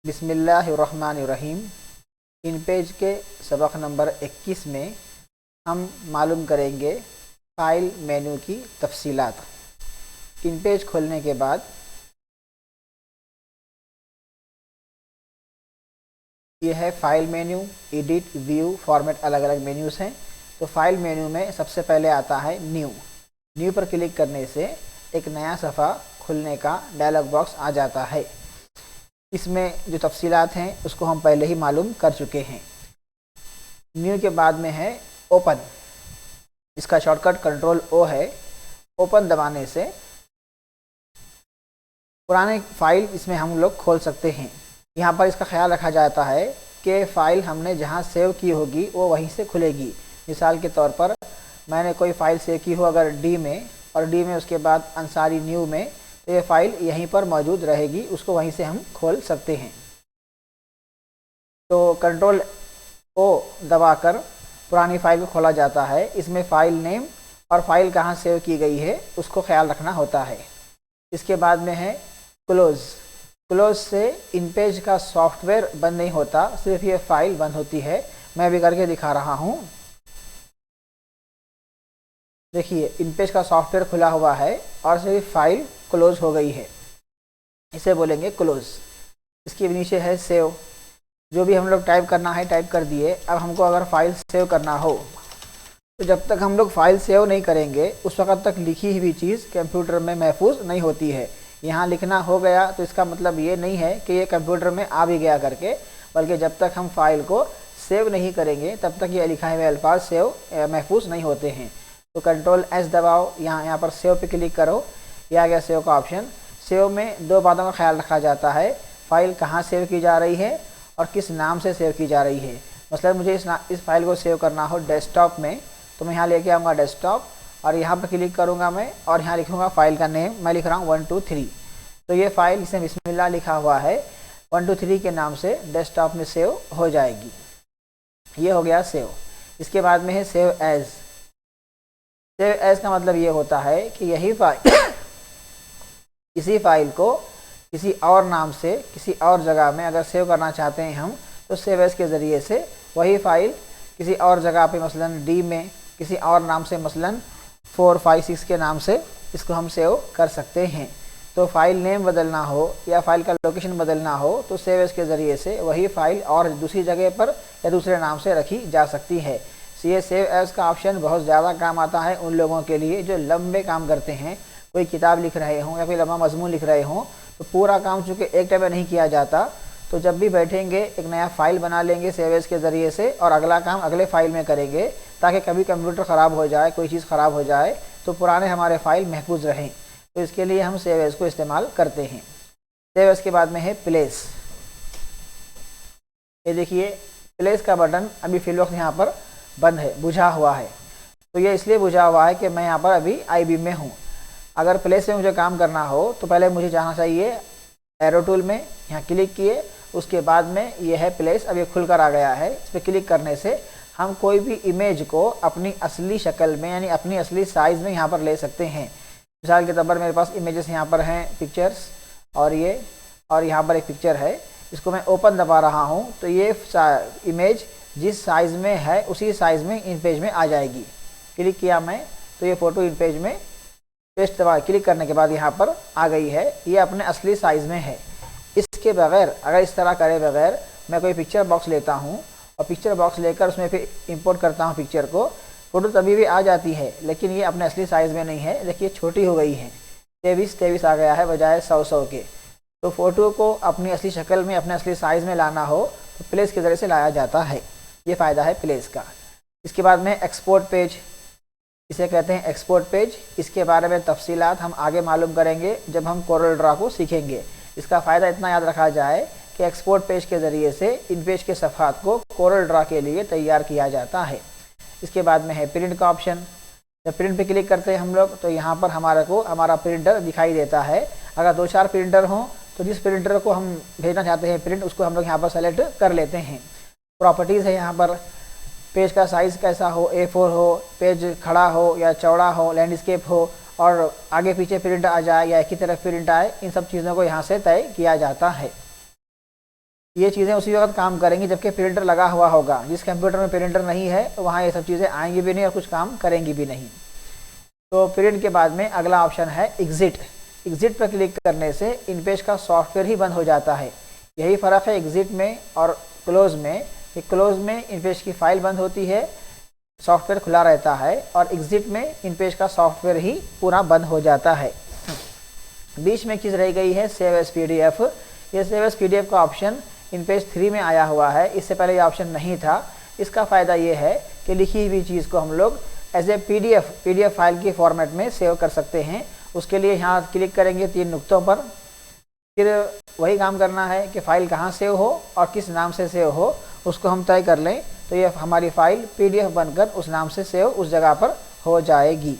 बिस्मिल्लाहिर्रहमानिर्रहीम। इन पेज के सबक नंबर 21 में हम मालूम करेंगे फ़ाइल मेन्यू की तफसीलात। इन पेज खोलने के बाद ये है file menu, edit, view, format, अलग अलग मेन्यूज़ हैं। तो फ़ाइल मेन्यू में सबसे पहले आता है न्यू पर क्लिक करने से एक नया सफ़ा खुलने का डायलॉग बॉक्स आ जाता है। इसमें जो तफसीलात हैं उसको हम पहले ही मालूम कर चुके हैं। न्यू के बाद में है ओपन, इसका शॉर्टकट कंट्रोल ओ है। ओपन दबाने से पुराने फाइल इसमें हम लोग खोल सकते हैं। यहाँ पर इसका ख्याल रखा जाता है कि फ़ाइल हमने जहाँ सेव की होगी वो वहीं से खुलेगी। मिसाल के तौर पर मैंने कोई फ़ाइल सेव की हो अगर डी में, और डी में उसके बाद अंसारी न्यू में, तो ये फ़ाइल यहीं पर मौजूद रहेगी, उसको वहीं से हम खोल सकते हैं। तो कंट्रोल ओ दबाकर पुरानी फ़ाइल को खोला जाता है। इसमें फ़ाइल नेम और फाइल कहाँ सेव की गई है उसको ख्याल रखना होता है। इसके बाद में है क्लोज़ से इन पेज का सॉफ्टवेयर बंद नहीं होता, सिर्फ ये फ़ाइल बंद होती है। मैं भी करके दिखा रहा हूँ। देखिए इन पेज का सॉफ्टवेयर खुला हुआ है और सिर्फ फाइल क्लोज हो गई है, इसे बोलेंगे क्लोज। इसके नीचे है सेव, जो भी हम लोग टाइप करना है टाइप कर दिए। अब हमको अगर फाइल सेव करना हो तो जब तक हम लोग फाइल सेव नहीं करेंगे उस वक्त तक लिखी हुई चीज़ कंप्यूटर में महफूज नहीं होती है। यहाँ लिखना हो गया तो इसका मतलब ये नहीं है कि ये कंप्यूटर में आ भी गया करके, बल्कि जब तक हम फाइल को सेव नहीं करेंगे तब तक ये लिखा हुए अल्फाज सेव महफूज नहीं होते हैं। तो कंट्रोल एस दबाओ, यहाँ पर सेव पे क्लिक करो, यह आ गया सेव का ऑप्शन। सेव में दो बातों का ख्याल रखा जाता है, फ़ाइल कहाँ सेव की जा रही है और किस नाम से सेव की जा रही है। मतलब मुझे इस फाइल को सेव करना हो डेस्कटॉप में, तो मैं यहाँ लेके आऊँगा डेस्कटॉप और यहाँ पर क्लिक करूँगा मैं, और यहाँ लिखूँगा फ़ाइल का नेम। मैं लिख रहा हूँ 1 2 3। तो ये फ़ाइल जिसमें बिस्मिल्लाह लिखा हुआ है 1 2 3 के नाम से डेस्कटॉप में सेव हो जाएगी। ये हो गया सेव। इसके बाद में है सेव एज़। सेव एज़ का मतलब ये होता है कि यही फाइल इसी फाइल को किसी और नाम से किसी और जगह में अगर सेव करना चाहते हैं हम, तो सेव एज़ के ज़रिए से वही फ़ाइल किसी और जगह पे मसलन डी में किसी और नाम से मसलन 4 5 6 के नाम से इसको हम सेव कर सकते हैं। तो फाइल नेम बदलना हो या फाइल का लोकेशन बदलना हो तो सेव एज़ के ज़रिए से वही फ़ाइल और दूसरी जगह पर या दूसरे नाम से रखी जा सकती है। ये सेव एज़ का ऑप्शन बहुत ज़्यादा काम आता है उन लोगों के लिए जो लंबे काम करते हैं। कोई किताब लिख रहे हों या फिर लंबा मजमून लिख रहे हों, तो पूरा काम चूँकि एक टाइम में नहीं किया जाता, तो जब भी बैठेंगे एक नया फ़ाइल बना लेंगे सेव एज़ के ज़रिए से और अगला काम अगले फ़ाइल में करेंगे, ताकि कभी कंप्यूटर ख़राब हो जाए, कोई चीज़ ख़राब हो जाए तो पुराने हमारे फ़ाइल महफूज रहें। तो इसके लिए हम सेव एज़ को इस्तेमाल करते हैं। सेव एज़ के बाद में है प्लेस। ये देखिए प्लेस का बटन अभी फिलवक्त यहाँ पर बंद है, बुझा हुआ है। तो ये इसलिए बुझा हुआ है कि मैं यहाँ पर अभी IB में हूँ। अगर प्लेस में मुझे काम करना हो तो पहले मुझे जाना चाहिए एरो टूल में, यहाँ क्लिक किए, उसके बाद में ये है प्लेस, अब ये खुलकर आ गया है। इस पर क्लिक करने से हम कोई भी इमेज को अपनी असली शक्ल में यानी अपनी असली साइज़ में यहाँ पर ले सकते हैं। मिसाल के तौर पर मेरे पास इमेजेस यहाँ पर हैं, पिक्चर्स, और यहाँ पर एक पिक्चर है, इसको मैं ओपन दबा रहा हूँ तो ये इमेज जिस साइज़ में है उसी साइज़ में इन पेज में आ जाएगी। क्लिक किया मैं तो ये फ़ोटो इन पेज में पेस्ट दबा क्लिक करने के बाद यहाँ पर आ गई है, ये अपने असली साइज़ में है। इसके बगैर अगर इस तरह करे बगैर मैं कोई पिक्चर बॉक्स लेता हूँ और पिक्चर बॉक्स लेकर उसमें फिर इंपोर्ट करता हूँ पिक्चर को, फ़ोटो तभी भी आ जाती है लेकिन ये अपने असली साइज़ में नहीं है। देखिए छोटी हो गई है, 23 आ गया है बजाय 100 के। तो फ़ोटो को अपनी असली शक्ल में अपने असली साइज़ में लाना हो तो प्लेस के ज़रिए से लाया जाता है। ये फ़ायदा है प्लेस का। इसके बाद में एक्सपोर्ट पेज, इसे कहते हैं एक्सपोर्ट पेज। इसके बारे में तफसीलात हम आगे मालूम करेंगे जब हम कोरल ड्रा को सीखेंगे। इसका फ़ायदा इतना याद रखा जाए कि एक्सपोर्ट पेज के ज़रिए से इन पेज के सफ़ात को कोरल ड्रा के लिए तैयार किया जाता है। इसके बाद में है प्रिंट का ऑप्शन। जब प्रिंट पे क्लिक करते हैं हम लोग तो यहाँ पर हमारा प्रिंटर दिखाई देता है। अगर 2-4 प्रिंटर हों तो जिस प्रिंटर को हम भेजना चाहते हैं प्रिंट, उसको हम लोग यहाँ पर सेलेक्ट कर लेते हैं। प्रॉपर्टीज़ है यहाँ पर, पेज का साइज़ कैसा हो, A4 हो, पेज खड़ा हो या चौड़ा हो, लैंडस्केप हो, और आगे पीछे प्रिंट आ जाए या एक ही तरफ प्रिंट आए, इन सब चीज़ों को यहाँ से तय किया जाता है। ये चीज़ें उसी वक्त काम करेंगी जबकि प्रिंटर लगा हुआ होगा। जिस कंप्यूटर में प्रिंटर नहीं है वहाँ ये सब चीज़ें आएंगी भी नहीं और कुछ काम करेंगी भी नहीं। तो प्रिंट के बाद में अगला ऑप्शन है एग्ज़िट। एग्ज़िट पर क्लिक करने से इन पेज का सॉफ्टवेयर ही बंद हो जाता है। यही फ़र्क है एग्ज़िट में और क्लोज़ में। क्लोज़ में इन पेज की फ़ाइल बंद होती है, सॉफ्टवेयर खुला रहता है, और एग्ज़िट में इन पेज का सॉफ्टवेयर ही पूरा बंद हो जाता है। बीच में चीज़ रह गई है सेव एज PDF। ये सेव एज PDF का ऑप्शन इन पेज 3 में आया हुआ है, इससे पहले ये ऑप्शन नहीं था। इसका फ़ायदा ये है कि लिखी हुई चीज़ को हम लोग एज ए PDF फाइल के फॉर्मेट में सेव कर सकते हैं। उसके लिए यहाँ क्लिक करेंगे 3 नुक्तों पर, फिर वही काम करना है कि फ़ाइल कहाँ सेव हो और किस नाम से सेव हो उसको हम तय कर लें, तो ये हमारी फ़ाइल PDF बनकर उस नाम से सेव उस जगह पर हो जाएगी।